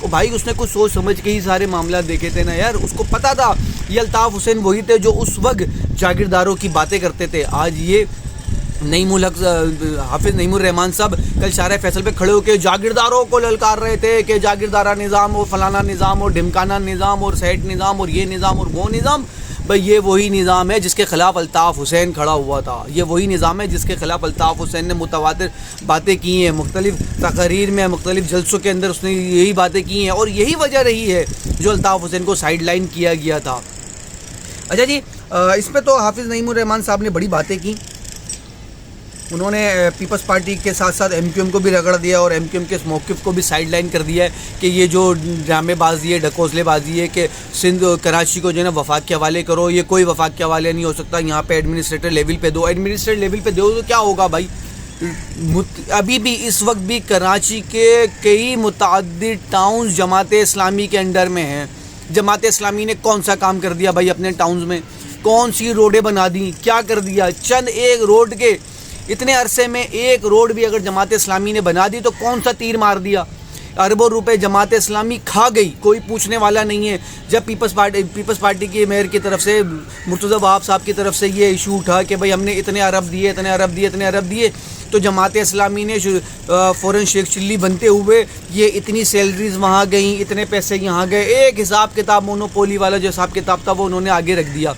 تو بھائی اس نے کچھ سوچ سمجھ کے ہی سارے معاملات دیکھے تھے نا یار. اس کو پتا تھا یہ الطاف حسین وہی تھے جو اس وقت جاگیرداروں کی باتیں کرتے تھے. آج یہ نعیم الحق حافظ نعیم الرحمان صاحب کل شارع فیصل پہ کھڑے ہو کے جاگیرداروں کو للکار رہے تھے کہ جاگیردارہ نظام اور فلانا نظام اور ڈھمکانہ نظام اور سیٹ نظام اور یہ نظام اور وہ نظام. بھائی یہ وہی نظام ہے جس کے خلاف الطاف حسین کھڑا ہوا تھا. یہ وہی نظام ہے جس کے خلاف الطاف حسین نے متواتر باتیں کی ہیں, مختلف تقاریر میں مختلف جلسوں کے اندر اس نے یہی باتیں کی ہیں, اور یہی وجہ رہی ہے جو الطاف حسین کو سائیڈ لائن کیا گیا تھا. اچھا جی, اس پہ تو حافظ نعیم الرحمان صاحب نے بڑی باتیں کی. انہوں نے پیپلز پارٹی کے ساتھ ساتھ ایم کیو ایم کو بھی رگڑ دیا اور ایم کیو ایم کے اس موقف کو بھی سائیڈ لائن کر دیا ہے کہ یہ جو ڈرامے بازی ہے, ڈھکوسلے بازی ہے کہ سندھ کراچی کو جو ہے نا وفاق کے حوالے کرو, یہ کوئی وفاق کے حوالے نہیں ہو سکتا. یہاں پہ ایڈمنسٹریٹر لیول پہ دو, ایڈمنسٹریٹر لیول پہ دو تو کیا ہوگا بھائی. ابھی بھی اس وقت بھی کراچی کے کئی متعدد ٹاؤنز جماعت اسلامی کے انڈر میں ہیں. جماعت اسلامی نے کون سا کام کر دیا بھائی اپنے ٹاؤنز میں؟ کون سی روڈیں بنا دیں, کیا کر دیا؟ چند ایک روڈ کے اتنے عرصے میں ایک روڈ بھی اگر جماعت اسلامی نے بنا دی تو کون سا تیر مار دیا؟ اربوں روپے جماعت اسلامی کھا گئی, کوئی پوچھنے والا نہیں ہے. جب پیپلز پارٹی کی میئر کی طرف سے مرتضی وہاب صاحب کی طرف سے یہ ایشو اٹھا کہ بھائی ہم نے اتنے ارب دیے, تو جماعت اسلامی نے فوراً شیخ چلی بنتے ہوئے یہ اتنی سیلریز وہاں گئیں, اتنے پیسے یہاں گئے, ایک حساب کتاب مونوپولی والا جو حساب کتاب تھا وہ انہوں نے آگے رکھ دیا.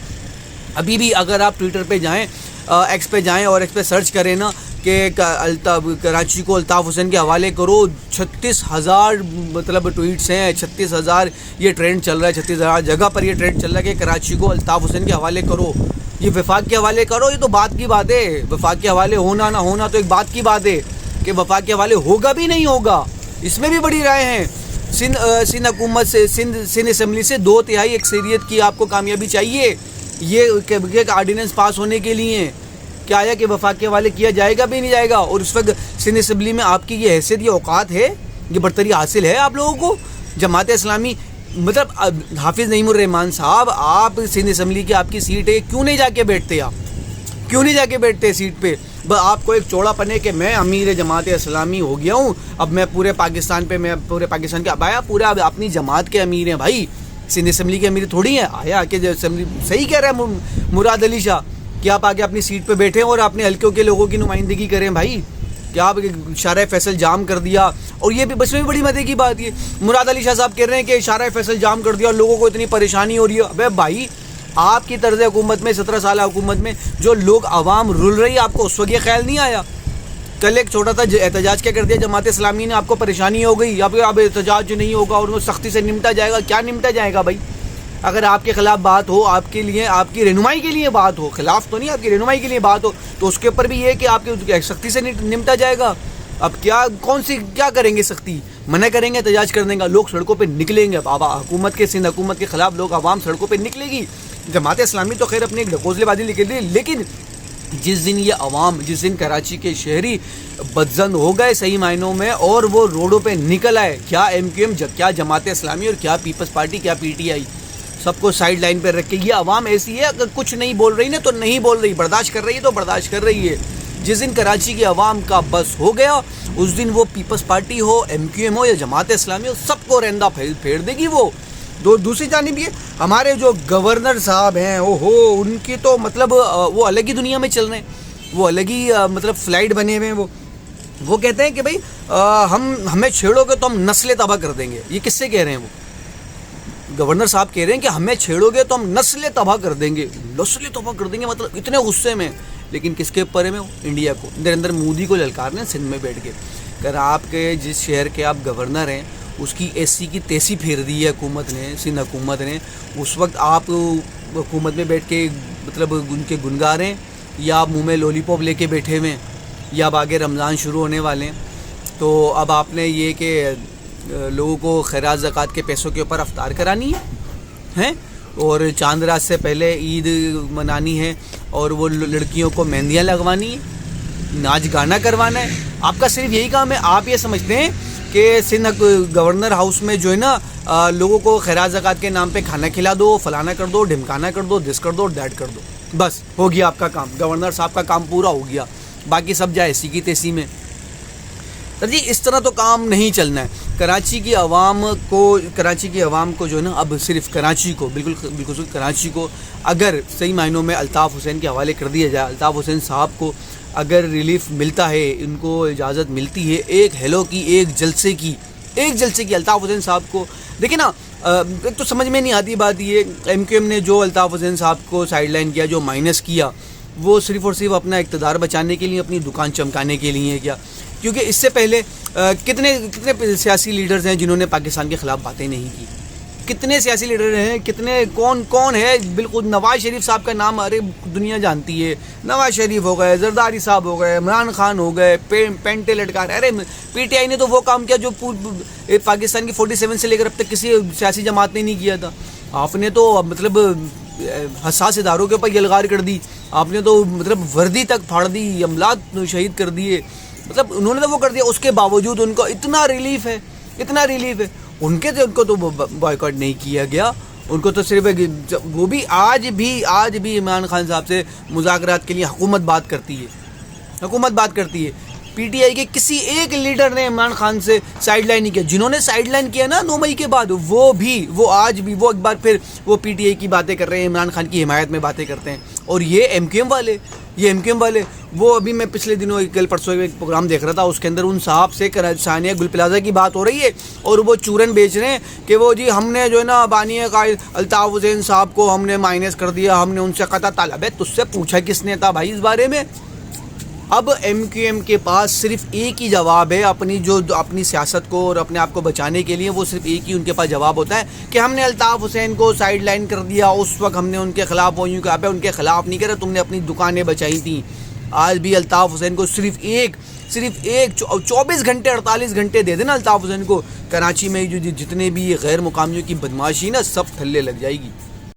ابھی بھی اگر آپ ٹویٹر پہ جائیں, ایکس پہ جائیں اور ایکس پہ سرچ کریں نا کہ کراچی کو الطاف حسین کے حوالے کرو, 36,000 مطلب ٹویٹس ہیں, 36,000 یہ ٹرینڈ چل رہا ہے, 36,000 جگہ پر یہ ٹرینڈ چل رہا ہے کہ کراچی کو الطاف حسین کے حوالے کرو, یہ وفاق کے حوالے کرو. یہ تو بات کی بات ہے, وفاق کے حوالے ہونا نہ ہونا تو ایک بات کی بات ہے کہ وفاق کے حوالے ہوگا بھی نہیں ہوگا, اس میں بھی بڑی رائے ہیں. سندھ حکومت سے سندھ اسمبلی سے 2/3 اکثریت کی آپ کو کامیابی چاہیے یہ آرڈیننس پاس ہونے کے لیے. کیا آیا کہ وفاق کے حوالے کیا جائے گا بھی نہیں جائے گا؟ اور اس وقت سندھ اسمبلی میں آپ کی یہ حیثیت, یہ اوقات ہے, یہ برتری حاصل ہے آپ لوگوں کو. جماعت اسلامی مطلب حافظ نعیم الرحمان صاحب, آپ سندھ اسمبلی کی آپ کی سیٹ ہے, کیوں نہیں جا کے بیٹھتے؟ آپ کیوں نہیں جا کے بیٹھتے سیٹ پہ؟ آپ کو ایک چوڑا پنے کہ میں امیر جماعت اسلامی ہو گیا ہوں, اب میں پورے پاکستان کے ابایا پورا اپنی جماعت کے امیر ہیں بھائی, سندھ اسمبلی کے امیر تھوڑی ہیں. آیا کہ اسمبلی صحیح کہہ رہے ہیں مراد علی شاہ کہ آپ آگے اپنی سیٹ پہ بیٹھیں اور اپنے حلقوں کے لوگوں کی نمائندگی کریں بھائی. کہ آپ شارع فیصل جام کر دیا, اور یہ بھی بس میں بڑی مزے کی بات یہ مراد علی شاہ صاحب کہہ رہے ہیں کہ شارع فیصل جام کر دیا اور لوگوں کو اتنی پریشانی ہو رہی ہے. ابے بھائی آپ کی طرز حکومت میں 17 سالہ حکومت میں جو لوگ عوام رل رہی ہے, آپ کو اس وقت یہ خیال نہیں آیا؟ کل ایک چھوٹا سا احتجاج کیا کر دیا جماعت اسلامی نے, آپ کو پریشانی ہو گئی, اب احتجاج نہیں ہوگا اور وہ سختی سے نمٹا جائے گا. کیا نمٹا جائے گا بھائی؟ اگر آپ کے خلاف بات ہو, آپ کے لیے آپ کی رہنمائی کے لیے بات ہو, خلاف تو نہیں, آپ کی رہنمائی کے لیے بات ہو, تو اس کے اوپر بھی یہ کہ آپ کی سختی سے نمٹا جائے گا. اب کیا کریں گے؟ سختی منع کریں گے احتجاج کرنے کا, لوگ سڑکوں پہ نکلیں گے. بابا حکومت کے سندھ حکومت کے خلاف لوگ عوام سڑکوں پہ نکلے گی. جماعت اسلامی تو خیر اپنی ایک ڈھکوسلے بازی نکل رہی, لیکن جس دن کراچی کے شہری بدزن ہو گئے صحیح معنوں میں اور وہ روڈوں پہ نکل آئے, کیا ایم کیو ایم, کیا جماعت اسلامی اور کیا پیپلز پارٹی, کیا پی ٹی آئی, سب کو سائیڈ لائن پہ رکھ کے یہ عوام ایسی ہے اگر کچھ نہیں بول رہی نا تو نہیں بول رہی, برداشت کر رہی ہے تو برداشت کر رہی ہے. جس دن کراچی کی عوام کا بس ہو گیا اس دن وہ پیپلز پارٹی ہو, ایم کیو ایم ہو یا جماعت اسلامی ہو, سب کو رندہ پھیر دے گی وہ. دوسری جانب یہ ہمارے جو گورنر صاحب ہیں ان کی تو مطلب وہ الگ ہی دنیا میں چل رہے ہیں, وہ الگ ہی مطلب فلائٹ بنے ہوئے ہیں. وہ کہتے ہیں کہ بھائی ہمیں چھیڑو گے تو ہم نسلیں تباہ کر دیں گے. یہ کس سے کہہ رہے ہیں؟ وہ گورنر صاحب کہہ رہے ہیں کہ ہمیں چھیڑو گے تو ہم نسلیں تباہ کر دیں گے. نسلیں تباہ کر دیں گے مطلب اتنے غصے میں, لیکن کس کے اوپر میں؟ انڈیا کو, نریندر مودی کو للکار رہے ہیں سندھ میں بیٹھ کے. اگر آپ کے جس شہر کے آپ گورنر ہیں اس کی ایسی کی تیسی پھیر دی ہے حکومت نے, سندھ حکومت نے, اس وقت آپ حکومت میں بیٹھ کے مطلب ان کے گنگار ہیں, یا آپ منہ میں لولی پاپ لے کے بیٹھے ہوئے ہیں, یا اب آگے رمضان شروع ہونے والے ہیں تو اب آپ نے یہ کہ لوگوں کو خیرات زکوٰۃ کے پیسوں کے اوپر افطار کرانی ہے اور چاند رات سے پہلے عید منانی ہے, اور وہ لڑکیوں کو مہندیاں لگوانی ہے, ناچ گانا کروانا ہے. آپ کا صرف یہی کام ہے. آپ یہ سمجھتے ہیں کہ سندھ گورنر ہاؤس میں جو ہے نا لوگوں کو خیرات زکوٰۃ کے نام پہ کھانا کھلا دو, فلانا کر دو, ڈھمکانا کر دو, دس کر دو, دیٹ کر دو, بس ہو گیا آپ کا کام. گورنر صاحب کا کام پورا ہو گیا, باقی سب جائے ایسی کی تیسی میں. جی اس طرح تو کام نہیں چلنا ہے. کراچی کی عوام کو جو ہے نا اب صرف کراچی کو بالکل کراچی کو اگر صحیح معنوں میں الطاف حسین کے حوالے کر دیا جائے، الطاف حسین صاحب کو اگر ریلیف ملتا ہے، ان کو اجازت ملتی ہے ایک ہیلو کی، ایک جلسے کی الطاف حسین صاحب کو، دیکھیں نا ایک تو سمجھ میں نہیں آتی بات یہ ایم کیو ایم نے جو الطاف حسین صاحب کو سائیڈ لائن کیا، جو مائنس کیا، وہ صرف اور صرف اپنا اقتدار بچانے کے لیے، اپنی دکان چمکانے کے لیے کیا، کیونکہ اس سے پہلے کتنے سیاسی لیڈرز ہیں جنہوں نے پاکستان کے خلاف باتیں نہیں کی، کتنے سیاسی لیڈر ہیں، کتنے کون ہے، بالکل نواز شریف صاحب کا نام ارے دنیا جانتی ہے، نواز شریف ہو گئے، زرداری صاحب ہو گئے، عمران خان ہو گئے، پینٹے لٹکا رہے، ارے پی ٹی آئی نے تو وہ کام کیا جو پاکستان کی 47 سے لے کر اب تک کسی سیاسی جماعت نے نہیں کیا تھا۔ آپ نے تو مطلب حساس اداروں کے اوپر یلغار کر دی، آپ نے تو مطلب وردی تک پھاڑ دی، املاک شہید کر دیے، مطلب انہوں نے تو وہ کر دیا، اس کے باوجود ان کو اتنا ریلیف ہے، ان کو تو بائیکاٹ نہیں کیا گیا، ان کو تو صرف وہ بھی آج بھی عمران خان صاحب سے مذاکرات کے لیے حکومت بات کرتی ہے۔ پی ٹی آئی کے کسی ایک لیڈر نے عمران خان سے سائیڈ لائن نہیں کیا، جنہوں نے سائیڈ لائن کیا نا 9 مئی کے بعد، وہ آج بھی ایک بار پھر وہ پی ٹی آئی کی باتیں کر رہے ہیں، عمران خان کی حمایت میں باتیں کرتے ہیں۔ اور یہ ایم کیو ایم والے وہ ابھی میں پچھلے دنوں کل پرسوں ایک پروگرام دیکھ رہا تھا، اس کے اندر ان صاحب سے ثانیہ گل پلازہ کی بات ہو رہی ہے، اور وہ چورن بیچ رہے ہیں کہ وہ جی ہم نے جو ہے نا بانی قائد الطاف حسین صاحب کو ہم نے مائنس کر دیا، ہم نے ان سے قطع طلب ہے۔ تجھ سے پوچھا کس نے تھا بھائی اس بارے میں؟ اب ایم کیو ایم کے پاس صرف ایک ہی جواب ہے اپنی سیاست کو اور اپنے آپ کو بچانے کے لیے، وہ صرف ایک ہی ان کے پاس جواب ہوتا ہے کہ ہم نے الطاف حسین کو سائیڈ لائن کر دیا، اس وقت ہم نے ان کے خلاف وہ یوں کہا پہ، ان کے خلاف نہیں کرا، تم نے اپنی دکانیں بچائی تھیں۔ آج بھی الطاف حسین کو صرف ایک 24 گھنٹے 48 گھنٹے دے دینا الطاف حسین کو، کراچی میں جو جتنے بھی غیر مقامیوں کی بدماشی نا سب تھلے لگ جائے گی۔